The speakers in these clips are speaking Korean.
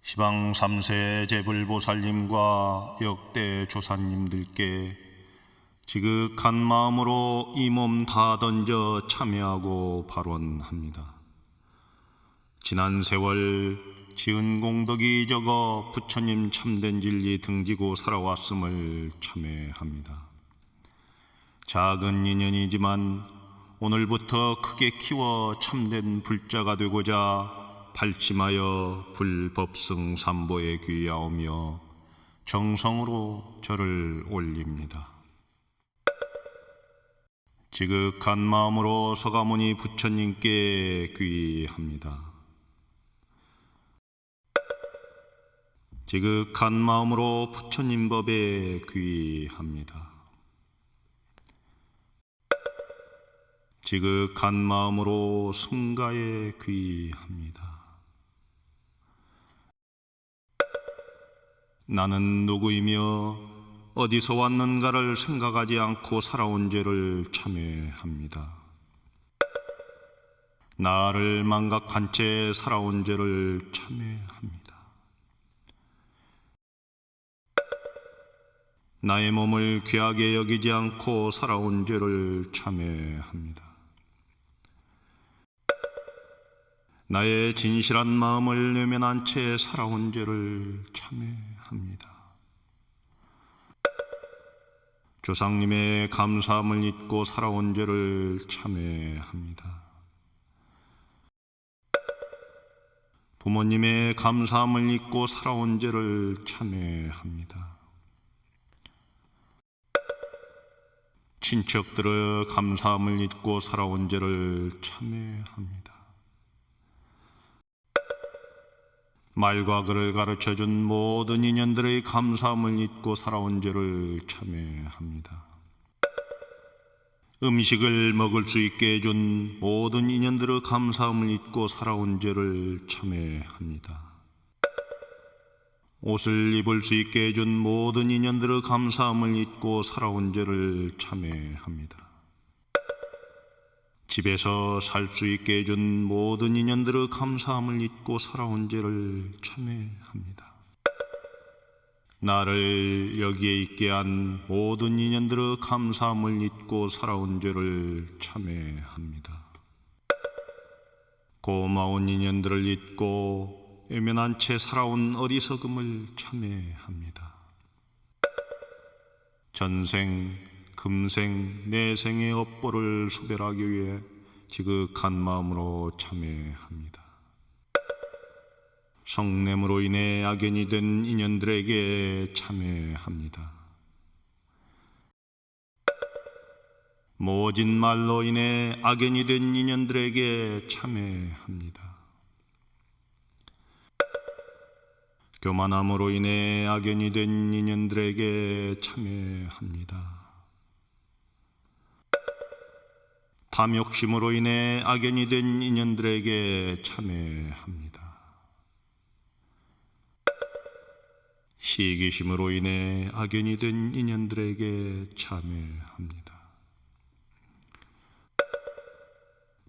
시방 3세 제불보살님과 역대 조사님들께 지극한 마음으로 이 몸 다 던져 참여하고 발언합니다. 지난 세월 지은 공덕이 적어 부처님 참된 진리 등지고 살아왔음을 참회합니다. 작은 인연이지만 오늘부터 크게 키워 참된 불자가 되고자 발심하여 불법승 삼보에 귀하오며 정성으로 절을 올립니다. 지극한 마음으로 서가모니 부처님께 귀합니다. 지극한 마음으로 부처님 법에 귀합니다. 지극한 마음으로 승가에 귀합니다. 나는 누구이며 어디서 왔는가를 생각하지 않고 살아온 죄를 참회합니다. 나를 망각한 채 살아온 죄를 참회합니다. 나의 몸을 귀하게 여기지 않고 살아온 죄를 참회합니다. 나의 진실한 마음을 내면한 채 살아온 죄를 참회합니다. 조상님의 감사함을 잊고 살아온 죄를 참회합니다. 부모님의 감사함을 잊고 살아온 죄를 참회합니다. 친척들의 감사함을 잊고 살아온 죄를 참회합니다. 말과 글을 가르쳐준 모든 인연들의 감사함을 잊고 살아온 죄를 참회합니다. 음식을 먹을 수 있게 해준 모든 인연들의 감사함을 잊고 살아온 죄를 참회합니다. 옷을 입을 수 있게 해준 모든 인연들의 감사함을 잊고 살아온 죄를 참회합니다. 집에서 살 수 있게 해준 모든 인연들의 감사함을 잊고 살아온 죄를 참회합니다. 나를 여기에 있게 한 모든 인연들의 감사함을 잊고 살아온 죄를 참회합니다. 고마운 인연들을 잊고 외면한 채 살아온 어리석음을 참회합니다. 전생, 금생, 내생의 업보를 수별하기 위해 지극한 마음으로 참회합니다. 성냄으로 인해 악연이 된 인연들에게 참회합니다. 모진 말로 인해 악연이 된 인연들에게 참회합니다. 교만함으로 인해 악연이 된 인연들에게 참회합니다. 탐욕심으로 인해 악연이 된 인연들에게 참회합니다. 시기심으로 인해 악연이 된 인연들에게 참회합니다.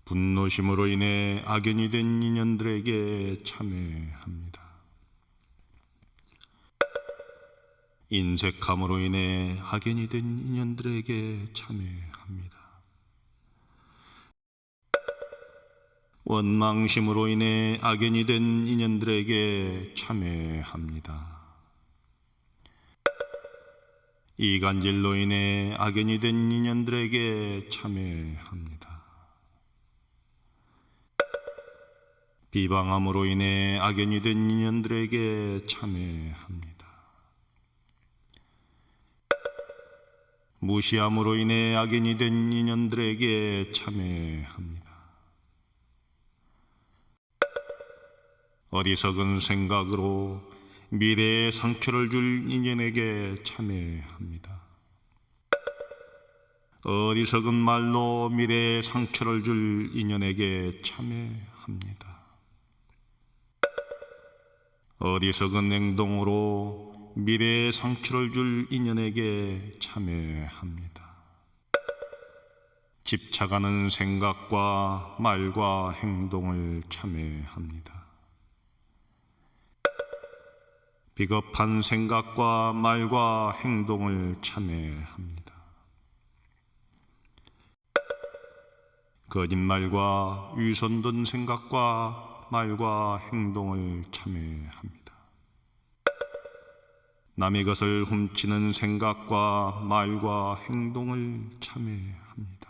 분노심으로 인해 악연이 된 인연들에게 참회합니다. 인색함으로 인해 악연이 된 인연들에게 참회합니다. 원망심으로 인해 악연이 된 인연들에게 참회합니다. 이간질로 인해 악연이 된 인연들에게 참회합니다. 비방함으로 인해 악연이 된 인연들에게 참회합니다. 무시함으로 인해 악연이 된 인연들에게 참회합니다. 어리석은 생각으로 미래에 상처를 줄 인연에게 참회합니다. 어리석은 말로 미래에 상처를 줄 인연에게 참회합니다. 어리석은 행동으로 미래에 상처를 줄 인연에게 참회합니다. 집착하는 생각과 말과 행동을 참회합니다. 비겁한 생각과 말과 행동을 참회합니다. 거짓말과 위선된 생각과 말과 행동을 참회합니다. 남의 것을 훔치는 생각과 말과 행동을 참회합니다.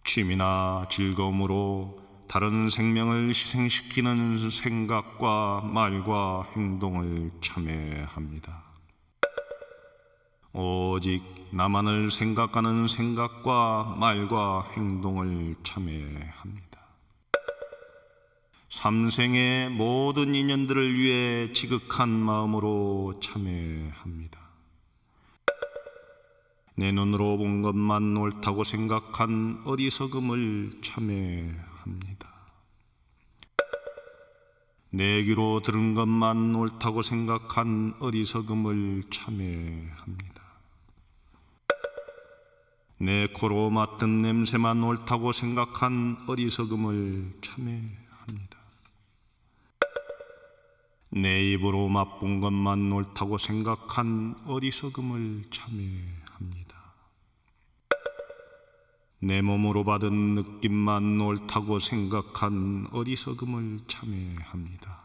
취미나 즐거움으로 다른 생명을 희생시키는 생각과 말과 행동을 참회합니다. 오직 나만을 생각하는 생각과 말과 행동을 참회합니다. 삼생의 모든 인연들을 위해 지극한 마음으로 참회합니다. 내 눈으로 본 것만 옳다고 생각한 어리석음을 참회합니다. 내 귀로 들은 것만 옳다고 생각한 어리석음을 참회합니다. 내 코로 맡은 냄새만 옳다고 생각한 어리석음을 참회합니다. 내 입으로 맛본 것만 옳다고 생각한 어리석음을 참회합니다. 내 몸으로 받은 느낌만 옳다고 생각한 어리석음을 참회합니다.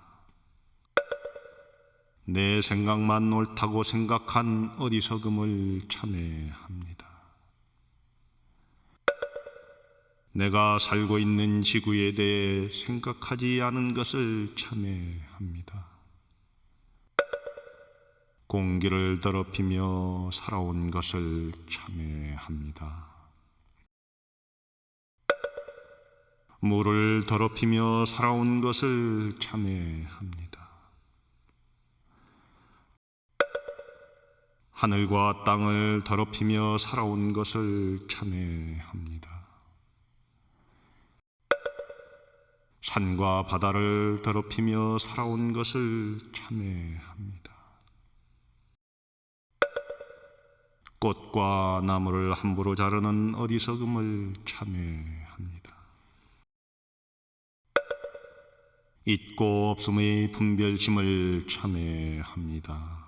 내 생각만 옳다고 생각한 어리석음을 참회합니다. 내가 살고 있는 지구에 대해 생각하지 않은 것을 참회합니다. 공기를 더럽히며 살아온 것을 참회합니다. 물을 더럽히며 살아온 것을 참회합니다. 하늘과 땅을 더럽히며 살아온 것을 참회합니다. 산과 바다를 더럽히며 살아온 것을 참회합니다. 꽃과 나무를 함부로 자르는 어리석음을 참회합니다. 있고 없음의 분별심을 참회합니다.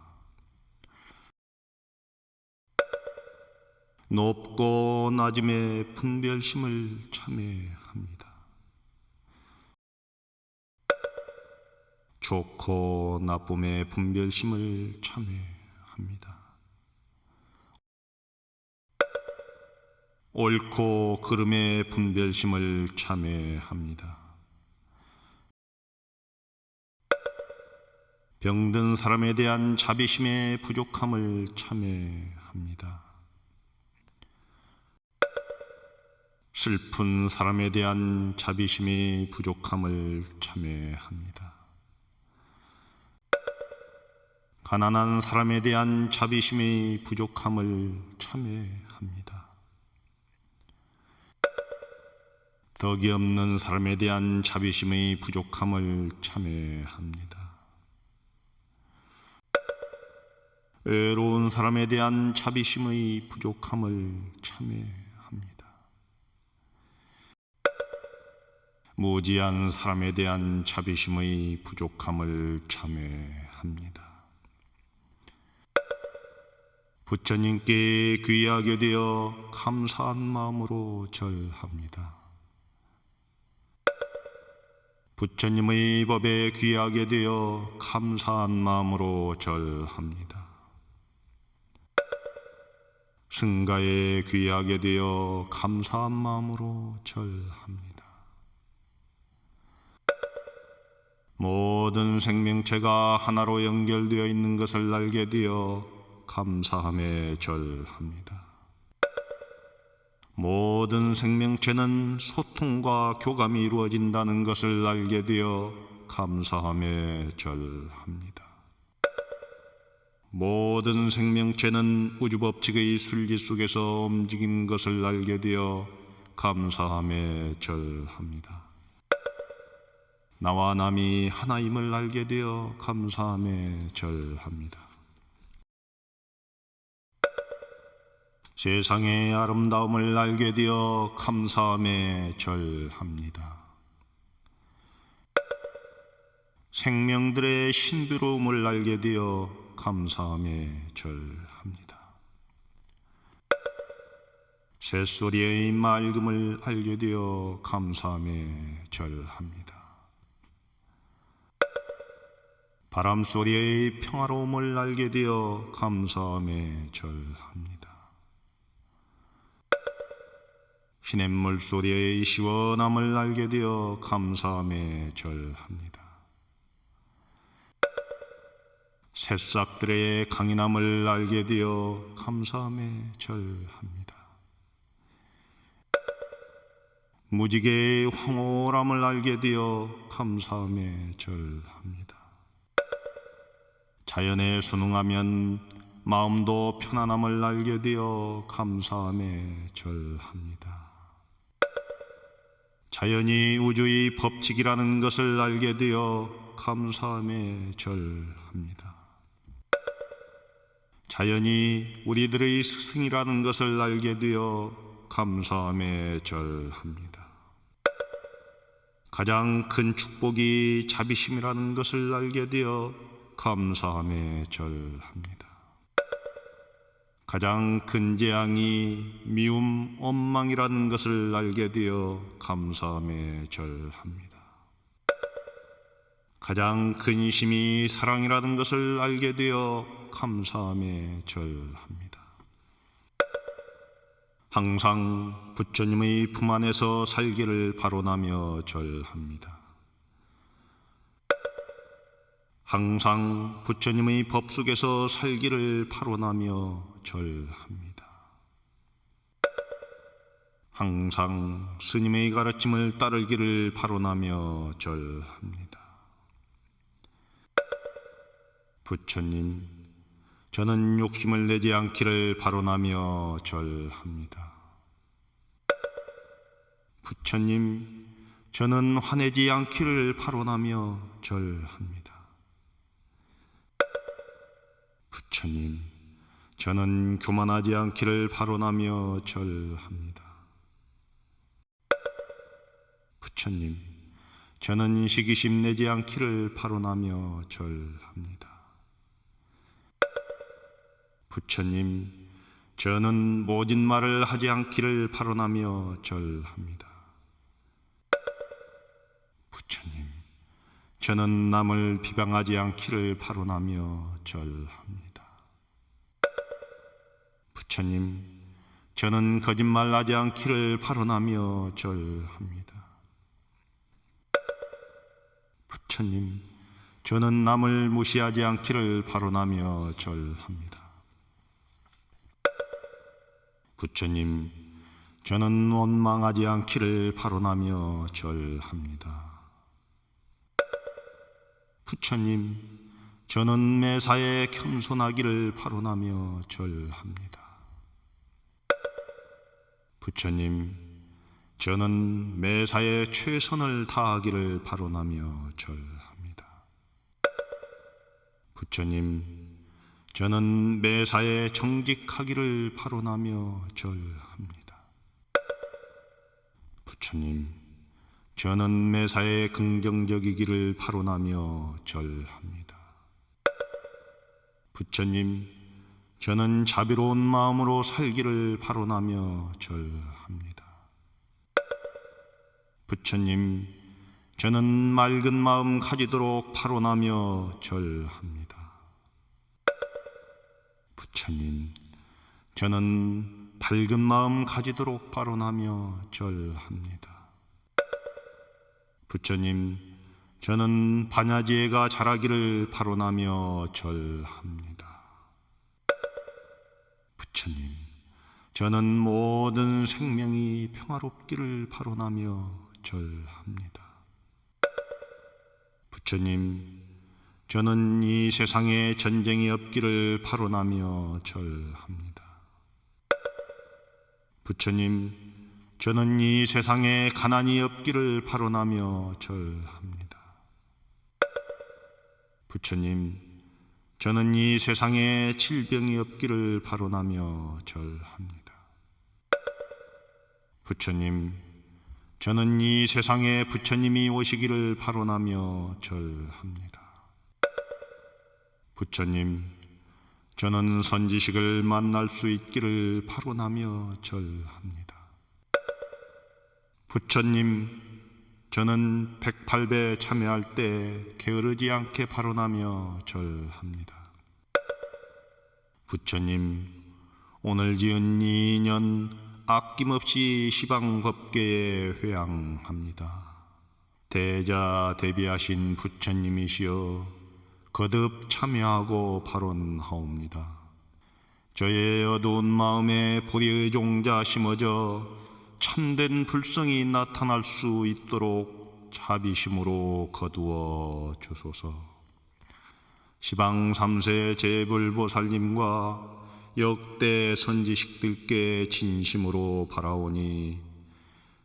높고 낮음의 분별심을 참회합니다. 좋고 나쁨의 분별심을 참회합니다. 옳고 그름의 분별심을 참회합니다. 병든 사람에 대한 자비심의 부족함을 참회합니다. 슬픈 사람에 대한 자비심의 부족함을 참회합니다. 가난한 사람에 대한 자비심의 부족함을 참회합니다. 덕이 없는 사람에 대한 자비심의 부족함을 참회합니다. 외로운 사람에 대한 자비심의 부족함을 참회합니다. 무지한 사람에 대한 자비심의 부족함을 참회합니다. 부처님께 귀하게 되어 감사한 마음으로 절합니다. 부처님의 법에 귀하게 되어 감사한 마음으로 절합니다. 승가에 귀하게 되어 감사한 마음으로 절합니다. 모든 생명체가 하나로 연결되어 있는 것을 알게 되어 감사함에 절합니다. 모든 생명체는 소통과 교감이 이루어진다는 것을 알게 되어 감사함에 절합니다. 모든 생명체는 우주법칙의 순리 속에서 움직이는 것을 알게 되어 감사함에 절합니다. 나와 남이 하나임을 알게 되어 감사함에 절합니다. 세상의 아름다움을 알게 되어 감사함에 절합니다. 생명들의 신비로움을 알게 되어 감사함에 절합니다. 새소리의 맑음을 알게 되어 감사함에 절합니다. 바람소리의 평화로움을 알게 되어 감사함에 절합니다. 시냇물 소리의 시원함을 알게 되어 감사함에 절합니다. 새싹들의 강인함을 알게 되어 감사함에 절합니다. 무지개의 황홀함을 알게 되어 감사함에 절합니다. 자연에 순응하면 마음도 편안함을 알게 되어 감사함에 절합니다. 자연이 우주의 법칙이라는 것을 알게 되어 감사함에 절합니다. 자연이 우리들의 스승이라는 것을 알게 되어 감사함에 절합니다. 가장 큰 축복이 자비심이라는 것을 알게 되어 감사함에 절합니다. 가장 큰 재앙이 미움, 원망이라는 것을 알게 되어 감사함에 절합니다. 가장 큰 힘이 사랑이라는 것을 알게 되어 감사함에 절합니다. 항상 부처님의 품 안에서 살기를 바로나며 절합니다. 항상 부처님의 법 속에서 살기를 바로나며 절합니다. 항상 스님의 가르침을 따르기를 바로나며 절합니다. 부처님, 저는 욕심을 내지 않기를 바로나며 절합니다. 부처님, 저는 화내지 않기를 바로나며 절합니다. 부처님, 저는 교만하지 않기를 바로나며 절합니다. 부처님, 저는 시기심 내지 않기를 바로나며 절합니다. 부처님, 저는 모진 말을 하지 않기를 바로나며 절합니다. 부처님, 저는 남을 비방하지 않기를 바로나며 절합니다. 부처님, 저는 거짓말하지 않기를 바로나며 절합니다. 부처님, 저는 남을 무시하지 않기를 바로나며 절합니다. 부처님, 저는 원망하지 않기를 바로나며 절합니다. 부처님, 저는 매사에 겸손하기를 바로나며 절합니다. 부처님, 저는 매사에 최선을 다하기를 바로나며 절합니다. 부처님, 저는 매사에 정직하기를 바로나며 절합니다. 부처님, 저는 매사에 긍정적이기를 바로나며 절합니다. 부처님, 저는 자비로운 마음으로 살기를 바로나며 절합니다. 부처님, 저는 맑은 마음 가지도록 바로나며 절합니다. 부처님, 저는 밝은 마음 가지도록 바로나며 절합니다. 부처님, 저는 반야지혜가 자라기를 바로나며 절합니다. 부처님, 저는 모든 생명이 평화롭기를 바로나며 절합니다. 부처님, 저는 이 세상에 전쟁이 없기를 바로나며 절합니다. 부처님, 저는 이 세상에 가난이 없기를 바로나며 절합니다. 부처님, 저는 이 세상에 질병이 없기를 바로나며 절합니다. 부처님, 저는 이 세상에 부처님이 오시기를 바라며 절합니다. 부처님, 저는 선지식을 만날 수 있기를 바라며 절합니다. 부처님, 저는 108배 참여할 때 게으르지 않게 바라며 절합니다. 부처님, 오늘 지은 이 인연 아낌없이 시방법계에 회향합니다. 대자 대비하신 부처님이시여 거듭 참여하고 발언하옵니다. 저의 어두운 마음에 불의의 종자 심어져 참된 불성이 나타날 수 있도록 자비심으로 거두어 주소서. 시방 3세 제불보살님과 역대 선지식들께 진심으로 바라오니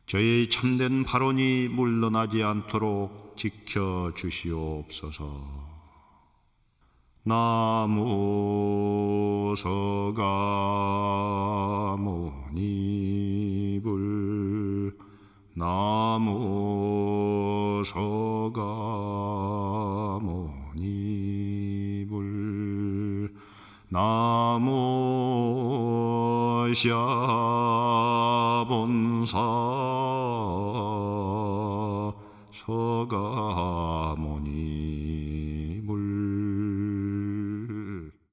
저의 참된 발언이 물러나지 않도록 지켜주시옵소서. 나무 서가모니불 나무 서가모니불 나무 샤본사 서가모니